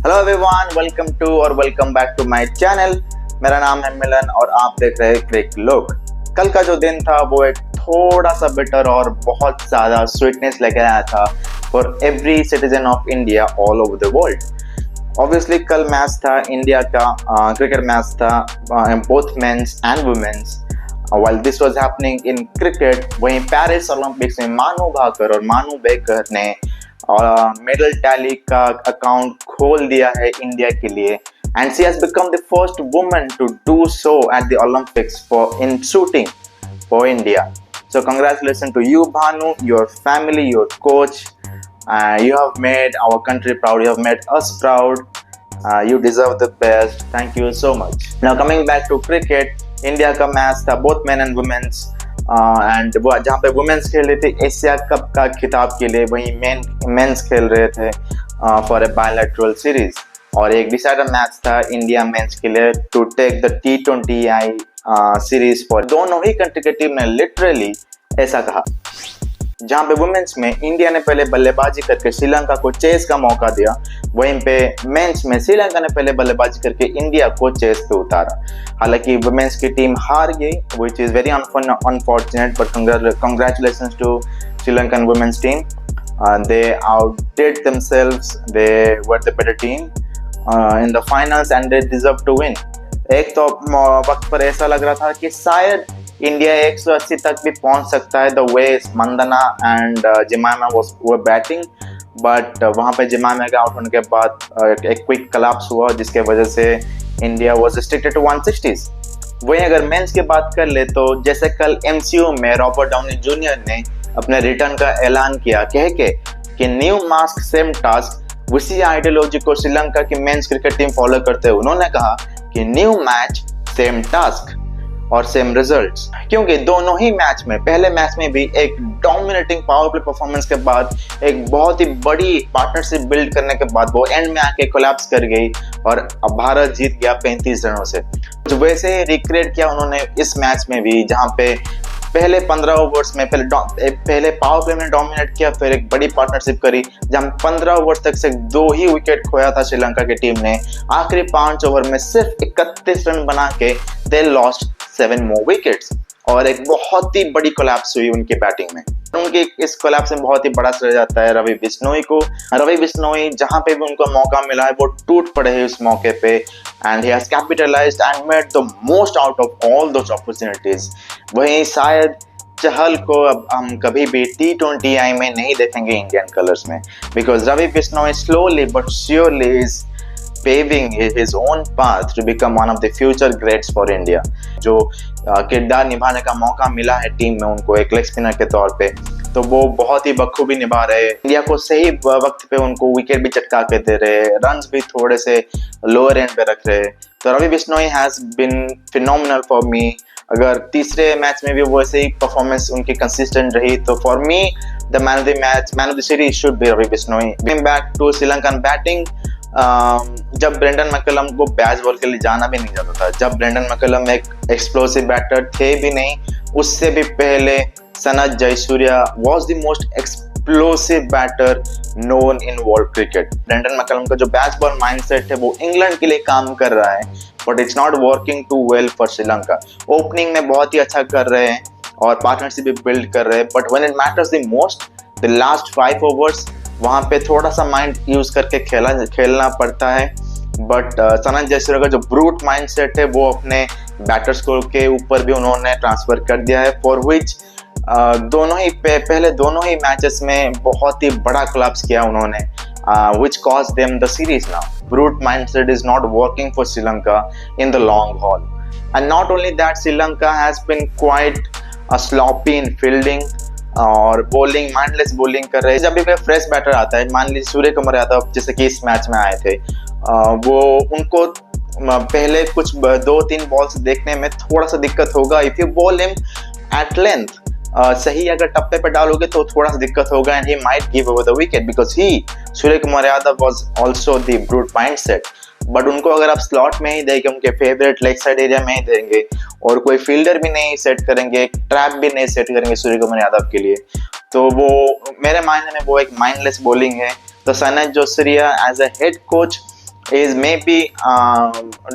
Hello everyone, welcome to और welcome back to my channel. मेरा नाम है मिलन और आप देख रहे हैं क्रिक लुक। कल का जो दिन था वो एक थोड़ा सा बिटर और बहुत ज़्यादा स्वीटनेस लेकर आया था for every citizen of India all over the world. Obviously कल मैच था इंडिया का, क्रिकेट मैच था, both men's and women's. While this was happening in cricket, वहीं पेरिस ओलंपिक्स में मानू भाकर और मानू बेकर ने मेडल टैली का अकाउंट खोल दिया है इंडिया के लिए, and she has become the first woman to do so at the Olympics in shooting for India. So congratulations to you, Bhanu, your family, your coach. You have made our country proud. You have made us proud. You deserve the best. Thank you so much. Now coming back to cricket, India का match था both men and women's, and वो जहाँ पे women's खेल रहे थे Asia cup का खिताब के लिए, वहीं मेंस खेल रहे थे फॉर ए बायलैटरल सीरीज। और एक डिसाइडर मैच था इंडिया मेंस के लिए to take the T20I series for दोनों ही कंट्री की टीम ने लिटरली ऐसा कहा। जहाँ पे वुमेन्स में इंडिया ने पहले बल्लेबाजी करके श्रीलंका को चेस का मौका दिया, वहीं पे मेंस में श्रीलंका ने पहले बल्लेबाजी करके इंडिया को चेस पे उतारा। हालांकि वुमेन्स की टीम हार गई, which is very unfortunate, but congratulations to Sri Lankan women's team. They outdid themselves, they were the better team in the finals and they deserve to win. एक तो वक्त पर ऐसा लग रहा था कि शायद इंडिया 180 तक भी पहुंच सकता है, the way Mandhana and Jemimah were batting, but वहां पे जिमामा के आउट होने के बाद एक क्विक कोलैप्स हुआ जिसके वजह से India was restricted to 160s। वहीं अगर मेंस की बात कर ले तो जैसे कल MCU में रॉबर्ट डाउनी जूनियर ने अपने रिटर्न का ऐलान किया कह के कि न्यू मास्क सेम टास्क, उसी आइडियोलॉजी को श्रीलंका की मेंस क्रिकेट टीम फॉलो करते हुए उन्होंने कहा कि न्यू मैच सेम टास्क और सेम रिजल्ट्स। क्योंकि दोनों ही मैच में, पहले मैच में भी एक डोमिनेटिंग पावर प्ले परफॉर्मेंस के बाद, एक बहुत ही बड़ी पार्टनरशिप बिल्ड करने के बाद वो एंड में आके कोलैप्स कर गई और अब भारत जीत गया 35 रनों से। तो वैसे ही रिक्रिएट किया उन्होंने इस मैच में भी, जहां पे पहले 15 ओवर्स में पहले पावर प्ले में डोमिनेट किया, फिर एक बड़ी पार्टनरशिप करी जहां 15 ओवर्स तक से 2 ही विकेट खोया था श्रीलंका की टीम ने। आखिरी 5 ओवर में सिर्फ 31 रन बना के दे लॉस्ट 7 more विकेट्स और एक बहुत ही बड़ी कोलैप्स हुई उनकी बैटिंग में। उनकी इस कोलैप्स में बहुत ही बड़ा श्रेय जाता है रवि बिश्नोई को। रवि बिश्नोई जहां पे भी उनको मौका मिला है वो टूट पड़े हैं उस मौके पे, and he has capitalised and made the most out of all those opportunities. वहीं शायद चहल को अब हम कभी भी T20I में नहीं देखेंगे इंडियन कलर्स में, because Ravi Bishnoi slowly but surely is paving his own path to become one of the future greats for India। जो किरदार निभाने का मौका मिला है टीम में उनको एक लेग स्पिनर के तौर पे, तो वो बहुत ही बखूबी निभा रहे। इंडिया को सही वक्त पे उनको विकेट भी चटका के दे रहे, रन्स भी थोड़े से लोअर एंड पे रख रहे। तो Ravi Bishnoi has been phenomenal for me. अगर तीसरे मैच में भी वैसे ही परफॉर्मेंस उनकी कंसिस्टेंट रही तो for me the man of the match, man of the series should be Ravi Bishnoi. Coming back to Sri Lankan batting, जब ब्रेंडन मैकलम को बैच बॉल के लिए जाना भी नहीं जाता था, जब ब्रेंडन मैकलम एक एक्सप्लोसिव बैटर थे भी नहीं, उससे भी पहले Sanath Jayasuriya was the most explosive batter known in world cricket. Brendon McCullum का जो बैच बॉल माइंडसेट है वो इंग्लैंड के लिए काम कर रहा है, but it's not working too well for Sri Lanka. Opening में बहुत ही अच्छा कर रहे हैं और पार्टनरशिप भी बिल्ड कर रहे हैं, but when it matters the most, the last 5 overs, वहाँ पे थोड़ा सा माइंड यूज करके खेलना पड़ता है। बट सनत जयसूर्या का जो ब्रूट माइंडसेट है वो अपने बैटर्स को के ऊपर भी उन्होंने ट्रांसफर कर दिया है, फॉर विच दोनों ही पहले दोनों ही मैचेस में बहुत ही बड़ा कोलैप्स किया उन्होंने, which caused them the series now. Brute mindset is not working for Sri Lanka in the long haul. And not only that, Sri Lanka has been quite sloppy in fielding और bowling, mindless bowling कर रहे हैं। जब भी कोई fresh batter आता है, मान लीजिए सूर्य कुमार यादव जैसे कि इस मैच में आए थे, वो उनको पहले कुछ 2-3 बॉल्स देखने में थोड़ा सा दिक्कत होगा। If you ball him at length, सही अगर टप्पे पे डालोगे तो थोड़ा सा दिक्कत होगा, and he might give away the wicket because he Surya Kumar Yadav was also the brute mindset. But उनको अगर आप स्लॉट में ही देंगे, उनके फेवरेट लेग साइड एरिया में ही देंगे और कोई फील्डर भी नहीं सेट करेंगे, ट्रैप भी नहीं सेट करेंगे सूर्य कुमार यादव के लिए, तो वो मेरे मायने में वो एक माइंडलेस बॉलिंग है। तो Sanath Jayasuriya as a head coach is maybe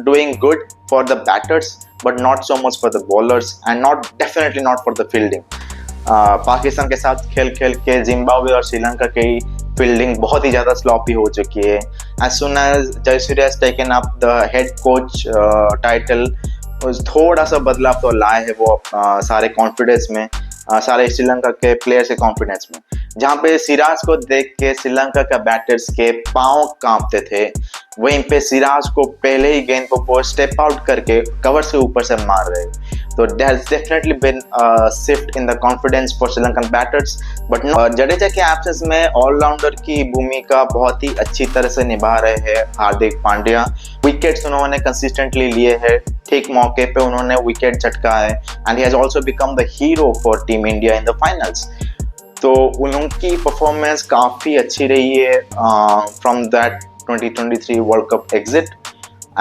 doing good for the batters but not so much for the bowlers and definitely not for the fielding. Pakistan के साथ खेल के जिम्बाब्वे और श्रीलंका की फील्डिंग बहुत ही ज़्यादा स्लॉपी हो चुकी है. As soon as Jayasuriya has taken up the head coach title, थोड़ा सा बदलाव तो लाए है वो सारे कॉन्फिडेंस में, सारे श्रीलंका के प्लेयर्स के कॉन्फिडेंस में. जहाँ पे सिराज को देख के श्रीलंका का बैटर्स के पांव कांपते थे, वहीं पे सिराज को पहले ही गेंद को स्टेप आउट करके कवर से ऊपर से मार रहे. तो there has definitely been a shift in the confidence for Sri Lankan batters, but Jadeja के एब्सेंस में ऑलराउंडर की भूमिका बहुत ही अच्छी तरह से निभा रहे हैं हार्दिक पांड्या. विकेट्स उन्होंने कंसिस्टेंटली लिए हैं, ठीक मौके पे उन्होंने विकेट झटका है, and he has also become the hero for team India in the finals. तो उनकी परफॉर्मेंस काफ़ी अच्छी रही है from that 2023 world cup exit,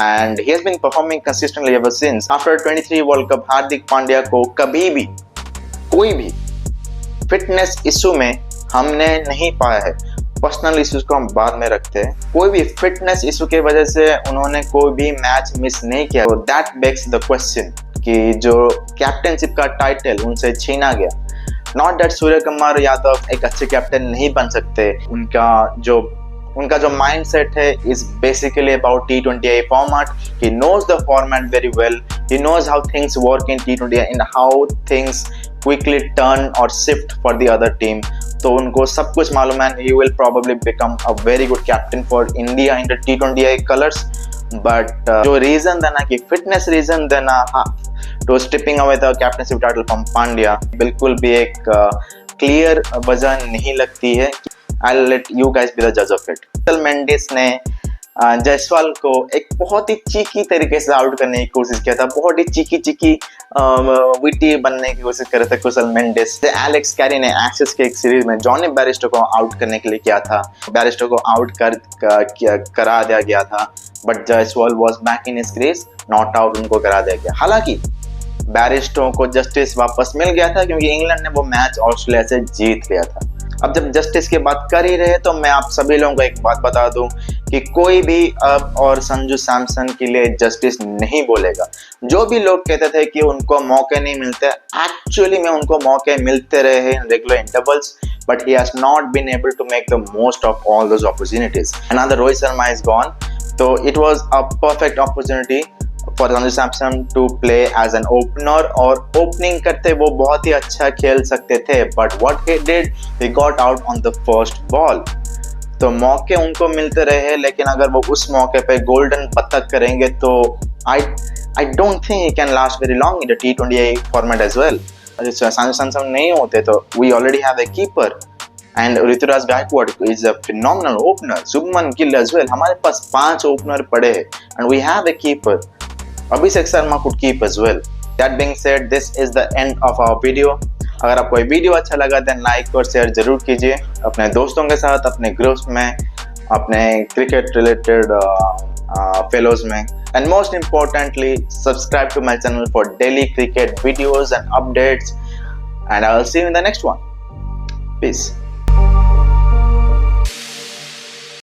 and he has been performing consistently ever since. After 23 World Cup, Hardik Pandya को कभी भी कोई भी फिटनेस इशू में हमने नहीं पाया है. पर्सनल इश्यूज को हम बाद में रखते हैं. कोई भी फिटनेस इशू की वजह से उन्होंने कोई भी मैच मिस नहीं किया. तो दैट बेग्स द क्वेश्चन कि जो कैप्टनशिप का टाइटल उनसे छीना गया. नॉट दैट सूर्य कुमार यादव एक अच्छे कैप्टन नहीं बन सकते. उनका जो माइंडसेट है is basically about T20I format. He knows the format very well. He knows how things work in T20I and how things quickly turn और shift for the other team. तो उनको सब कुछ मालूम है. He will probably become a very good captain for India in the T20I colours. बट जो reason देना कि फिटनेस रीजन देना to stripping away the captaincy title from Pandya बिल्कुल भी एक क्लियर वजह नहीं लगती है. I'll let you guys be the judge of it. कुशल मेंडिस ने जायसवाल को एक बहुत ही चीकी तरीके से आउट करने की कोशिश किया था. बहुत ही चीकी विटी बनने की कोशिश कर रहे थे कुशल मेंडिस. एलेक्स कैरी ने एक्सेस के एक सीरीज में जॉनी बैरिस्टो को आउट करने के लिए किया था. बैरिस्टो को आउट करा दिया गया था, but Jaiswal was back in his crease. Not out उनको करा दिया गया. हालांकि बैरिस्टो को जस्टिस वापस मिल गया था क्योंकि इंग्लैंड ने वो मैच ऑस्ट्रेलिया से जीत लिया था. अब जब जस्टिस की बात कर ही रहे तो मैं आप सभी लोगों को एक बात बता दूं कि कोई भी अब और संजू सैमसन के लिए जस्टिस नहीं बोलेगा. जो भी लोग कहते थे कि उनको मौके नहीं मिलते, एक्चुअली में उनको मौके मिलते रहे हैं in regular intervals, but he has not been able to make the most of all those opportunities. Another Rohit Sharma is gone, so it was a perfect opportunity for Sanju Samson to play as an opener. और opening करते वो बहुत ही अच्छा खेल सकते थे, but what he did, he got out on the first ball. तो मौके उनको मिलते रहे, लेकिन अगर वो उस मौके पे गोल्डन बतख करेंगे तो I don't think he can last very long in the T20I format as well. Sanju Samson नहीं होते तो we already have a keeper. And Rituraj Gaekwad is a phenomenal opener. Shubman Gill as well. हमारे पास 5 ओपनर पड़े हैं and we have a keeper. Abhishek Sharma could keep as well. That being said, this is the end of our video. अगर आपको ये video अच्छा लगा then like और share जरूर कीजिए अपने दोस्तों के साथ, अपने ग्रुप्स में, अपने क्रिकेट रिलेटेड फेलोज में. And most importantly, subscribe to my channel for daily cricket videos and updates. And I will see you in the next one. Peace.